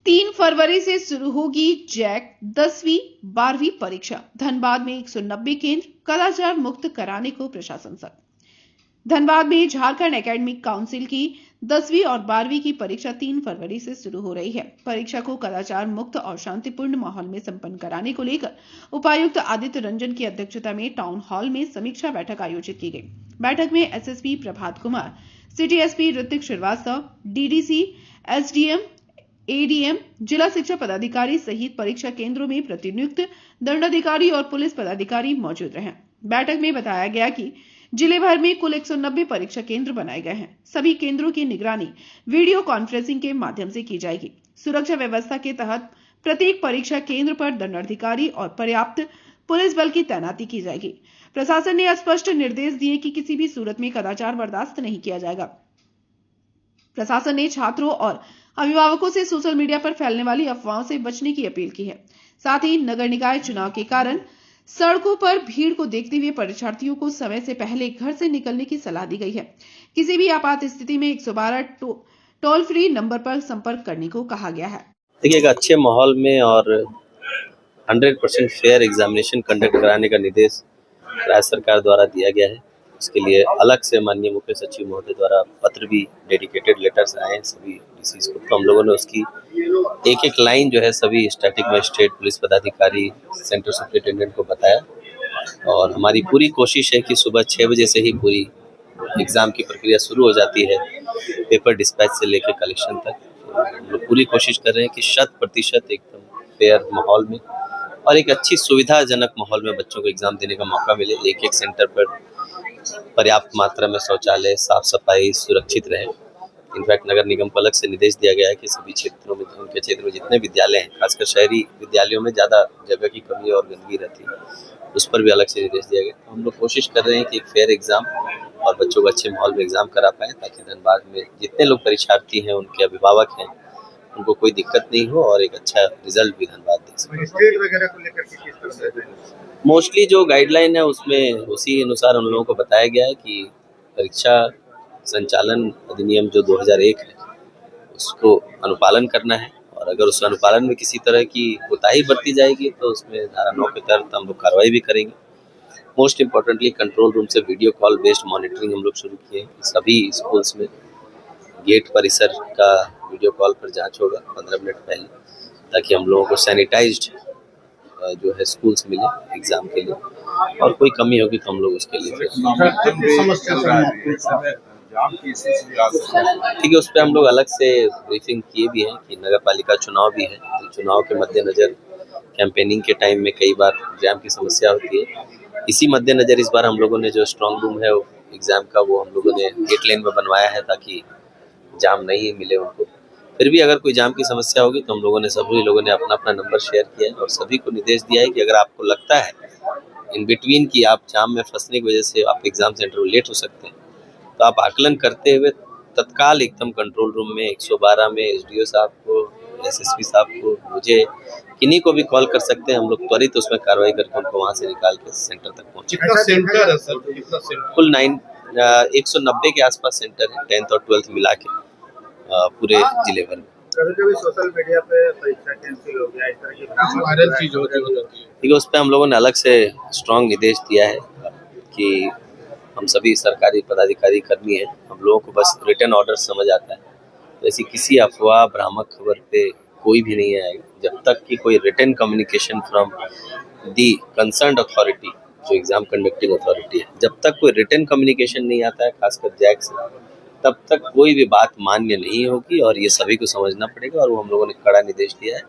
3 फरवरी से शुरू होगी जैक 10वीं 12वीं परीक्षा। धनबाद में 190 केंद्र कदाचार मुक्त कराने को प्रशासन सख्त। धनबाद में झारखंड एकेडमिक काउंसिल की 10वीं और 12वीं की परीक्षा 3 फरवरी से शुरू हो रही है। परीक्षा को कदाचार मुक्त और शांतिपूर्ण माहौल में संपन्न कराने को लेकर उपायुक्त आदित्य रंजन की अध्यक्षता में टाउन हॉल में समीक्षा बैठक आयोजित की गई। बैठक में SSP Prabhat Kumar, city SP Ritik Shrivastava, DDC, SDM, ADM, जिला शिक्षा पदाधिकारी सहित परीक्षा केंद्रों में प्रतिनियुक्त दंडाधिकारी और पुलिस पदाधिकारी मौजूद रहे। बैठक में बताया गया कि जिले भर में कुल 190 परीक्षा केंद्र बनाए गए हैं। सभी केंद्रों की निगरानी वीडियो कॉन्फ्रेंसिंग के माध्यम से की जाएगी। सुरक्षा व्यवस्था के तहत प्रत्येक परीक्षा केंद्र पर दंडाधिकारी और पर्याप्त पुलिस बल की तैनाती की जाएगी। प्रशासन ने स्पष्ट निर्देश दिए कि किसी भी सूरत में कदाचार बर्दाश्त नहीं किया जाएगा। प्रशासन ने छात्रों और अभिभावकों से सोशल मीडिया पर फैलने वाली अफवाहों से बचने की अपील की है। साथ ही नगर निकाय चुनाव के कारण सड़कों पर भीड़ को देखते हुए परीक्षार्थियों को समय से पहले घर से निकलने की सलाह दी गई है। किसी भी आपात स्थिति में 112 टोल फ्री नंबर पर संपर्क करने को कहा गया है। देखिए, एक अच्छे माहौल में और 100% फेयर एग्जामिनेशन कंडक्ट कराने का निर्देश राज्य सरकार द्वारा दिया गया है। उसके लिए अलग से माननीय मुख्य सचिव महोदय द्वारा पत्र भी डेडिकेटेड लेटर्स आए हैं सभी डीसीज को। तो हम लोगों ने उसकी एक एक लाइन जो है सभी स्टैटिक मजिस्ट्रेट, पुलिस पदाधिकारी, सेंटर सुपरिटेंडेंट को बताया। और हमारी पूरी कोशिश है कि सुबह 6 बजे से ही पूरी एग्ज़ाम की प्रक्रिया शुरू हो जाती है, पेपर डिस्पैच से लेकर कलेक्शन तक। हम लोग पूरी कोशिश कर रहे हैं कि 100% एकदम फेयर माहौल में और एक अच्छी सुविधाजनक माहौल में बच्चों को एग्ज़ाम देने का मौका मिले। एक एक सेंटर पर पर्याप्त मात्रा में शौचालय, साफ सफाई सुरक्षित रहे। इनफैक्ट नगर निगम को अलग से निर्देश दिया गया है कि सभी क्षेत्रों में, उनके क्षेत्र में जितने विद्यालय हैं, खासकर शहरी विद्यालयों में ज़्यादा जगह की कमी और गंदगी रहती है, उस पर भी अलग से निर्देश दिया गया। तो हम लोग कोशिश कर रहे हैं कि एक फेयर एग्ज़ाम और बच्चों को अच्छे माहौल में एग्ज़ाम करा पाएँ, ताकि धनबाद में जितने लोग परीक्षार्थी हैं, उनके अभिभावक हैं, उनको कोई दिक्कत नहीं हो और एक अच्छा रिजल्ट भी धनबाद दे सके। मोस्टली जो गाइडलाइन है उसमें उसी अनुसार उन लोगों को बताया गया है कि परीक्षा संचालन अधिनियम जो 2001 है उसको अनुपालन करना है, और अगर उस अनुपालन में किसी तरह की कोताही बरती जाएगी तो उसमें धारा 9 के तहत हम लोग कार्रवाई भी करेंगे। मोस्ट इम्पोर्टेंटली कंट्रोल रूम से वीडियो कॉल बेस्ड मॉनिटरिंग हम लोग शुरू किए हैं। सभी स्कूल्स में गेट परिसर का वीडियो कॉल पर जांच होगा 15 मिनट पहले, ताकि हम लोगों को सैनिटाइज्ड जो है स्कूल्स मिले एग्जाम के लिए, और कोई कमी होगी तो हम लोग उसके लिए ठीक है, उस पर हम लोग अलग से ब्रीफिंग किए भी हैं कि नगर पालिका चुनाव भी है, तो चुनाव के मद्देनजर कैंपेनिंग के टाइम में कई बार एग्जाम की समस्या होती है। इसी मद्देनजर इस बार हम लोगों ने जो स्ट्रॉन्ग रूम है एग्जाम का, वो हम लोगों ने गेट लेन में बनवाया है ताकि जाम नहीं मिले उनको। फिर भी अगर कोई जाम की समस्या होगी तो हम लोगों ने सभी लोगों ने अपना अपना नंबर शेयर किया है और सभी को निर्देश दिया है कि अगर आपको लगता है इन बिटवीन कि आप जाम में फंसने की वजह से आप एग्जाम सेंटर में लेट हो सकते हैं, तो आप आकलन करते हुए तत्काल एकदम कंट्रोल रूम में 112 में एसडीओ साहब को, एसएसपी साहब को, मुझे किन्हीं को भी कॉल कर सकते हैं। हम लोग त्वरित उसमें कार्रवाई करके उनको वहाँ से निकाल के सेंटर तक पहुँचे। कुल 190 के आसपास सेंटर है, 10th और 12th मिला के पूरे जिले भर में। कभी सोशल मीडिया पे परीक्षा कैंसिल हो गया, इस तरह की वायरल चीज होती है। ठीक है, उस पर हम लोगों ने अलग से स्ट्रॉन्ग निर्देश दिया है कि हम सभी सरकारी पदाधिकारी कर्मी हैं, हम लोगों को बस रिटन ऑर्डर समझ आता है, तो ऐसी किसी अफवाह भ्रामक खबर पे कोई भी नहीं आएगा जब तक कि कोई written communication from the concerned authority, जो एग्जाम कंडक्टिंग अथॉरिटी है, जब तक कोई रिटन कम्युनिकेशन नहीं आता है खासकर जैक से, तब तक कोई भी बात मान्य नहीं होगी और ये सभी को समझना पड़ेगा। और वो हम लोगों ने कड़ा निर्देश दिया है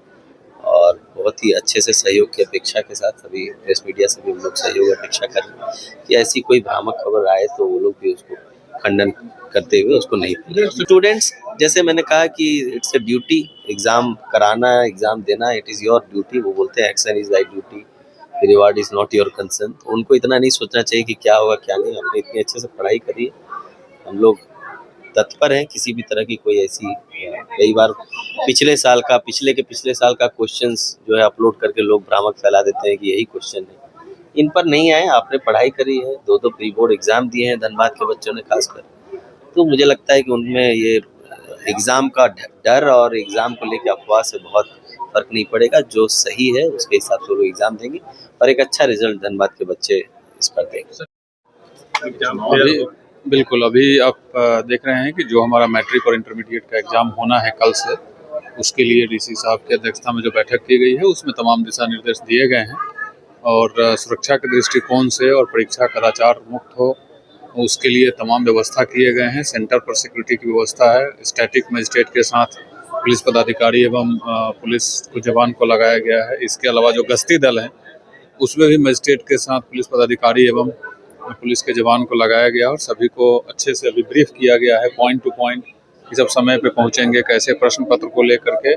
और बहुत ही अच्छे से सहयोग की अपेक्षा के साथ सभी प्रेस मीडिया से भी हम लोग सहयोग अपेक्षा कर रहे हैं कि ऐसी कोई भ्रामक खबर आए तो वो लोग भी उसको खंडन करते हुए उसको नहीं फैलाएं। स्टूडेंट्स, जैसे मैंने कहा कि इट्स ए ड्यूटी, एग्जाम कराना, एग्जाम देना, इट इज़ योर ड्यूटी। वो बोलते हैं action is like duty, reward is not your concern. तो उनको इतना नहीं सोचना चाहिए कि क्या होगा क्या नहीं। अपने इतनी अच्छे से पढ़ाई करिए, हम लोग तत्पर हैं। किसी भी तरह की कोई ऐसी, कई बार पिछले साल का क्वेश्चंस जो है अपलोड करके लोग भ्रामक फैला देते हैं कि यही क्वेश्चन है, इन पर नहीं आए। आपने पढ़ाई करी है, 2 प्री बोर्ड एग्जाम दिए हैं धनबाद के बच्चों ने खासकर, तो मुझे लगता है कि उनमें ये एग्ज़ाम का डर और एग्ज़ाम को लेकर अफवाह से बहुत फर्क नहीं पड़ेगा। जो सही है उसके हिसाब से वो एग्ज़ाम देंगे और एक अच्छा रिजल्ट धनबाद के बच्चे इस पर देंगे। अभी बिल्कुल, अभी आप देख रहे हैं कि जो हमारा मैट्रिक और इंटरमीडिएट का एग्ज़ाम होना है कल से, उसके लिए डीसी साहब की अध्यक्षता में जो बैठक की गई है उसमें तमाम दिशा निर्देश दिए गए हैं और सुरक्षा के दृष्टिकोण से और परीक्षा कदाचार मुक्त हो उसके लिए तमाम व्यवस्था किए गए हैं। सेंटर पर सिक्योरिटी की व्यवस्था है, स्टैटिक मजिस्ट्रेट के साथ पुलिस पदाधिकारी एवं पुलिस जवान को लगाया गया है। इसके अलावा जो गश्ती दल है उसमें भी मजिस्ट्रेट के साथ पुलिस पदाधिकारी एवं पुलिस के जवान को लगाया गया और सभी को अच्छे से अभी ब्रीफ किया गया है पॉइंट टू पॉइंट कि सब समय पे पहुंचेंगे, कैसे प्रश्न पत्र को लेकर के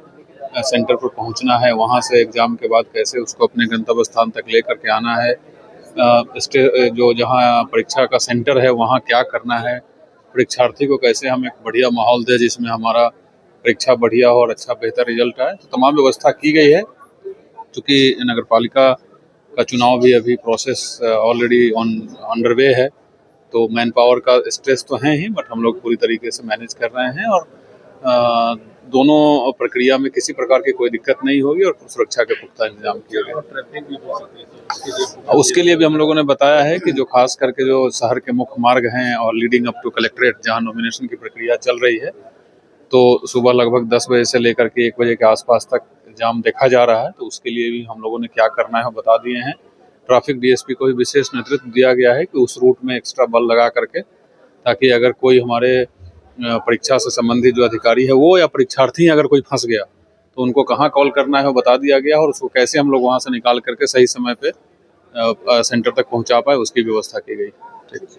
सेंटर पर पहुंचना है, वहां से एग्जाम के बाद कैसे उसको अपने गंतव्य स्थान तक लेकर के आना है, जो जहां परीक्षा का सेंटर है वहां क्या करना है, परीक्षार्थी को कैसे हम एक बढ़िया माहौल दें जिसमें हमारा परीक्षा बढ़िया हो और अच्छा बेहतर रिजल्ट आए। तो तमाम व्यवस्था की गई है। चूँकि नगर पालिका का चुनाव भी अभी प्रोसेस ऑलरेडी अंडरवे है, तो मैन पावर का स्ट्रेस तो है ही, बट हम लोग पूरी तरीके से मैनेज कर रहे हैं और दोनों प्रक्रिया में किसी प्रकार की कोई दिक्कत नहीं होगी और सुरक्षा के पुख्ता इंतजाम किए गए। उसके लिए भी हम लोगों ने बताया है कि जो खास करके जो शहर के मुख्य मार्ग हैं और लीडिंग अप टू कलेक्ट्रेट जहां नॉमिनेशन की प्रक्रिया चल रही है, तो सुबह लगभग 10 बजे से लेकर के 1 बजे के आसपास तक जाम देखा जा रहा है। तो उसके लिए भी हम लोगों ने क्या करना है वो बता दिए हैं। ट्रैफिक डीएसपी को भी विशेष नेतृत्व दिया गया है कि उस रूट में एक्स्ट्रा बल लगा करके, ताकि अगर कोई हमारे परीक्षा से संबंधित जो अधिकारी है वो या परीक्षार्थी अगर कोई फंस गया तो उनको कहाँ कॉल करना है वो बता दिया गया और उसको कैसे हम लोग वहाँ से निकाल करके सही समय पे सेंटर तक पहुँचा पाए उसकी व्यवस्था की गई। ठीक, थैंक यू।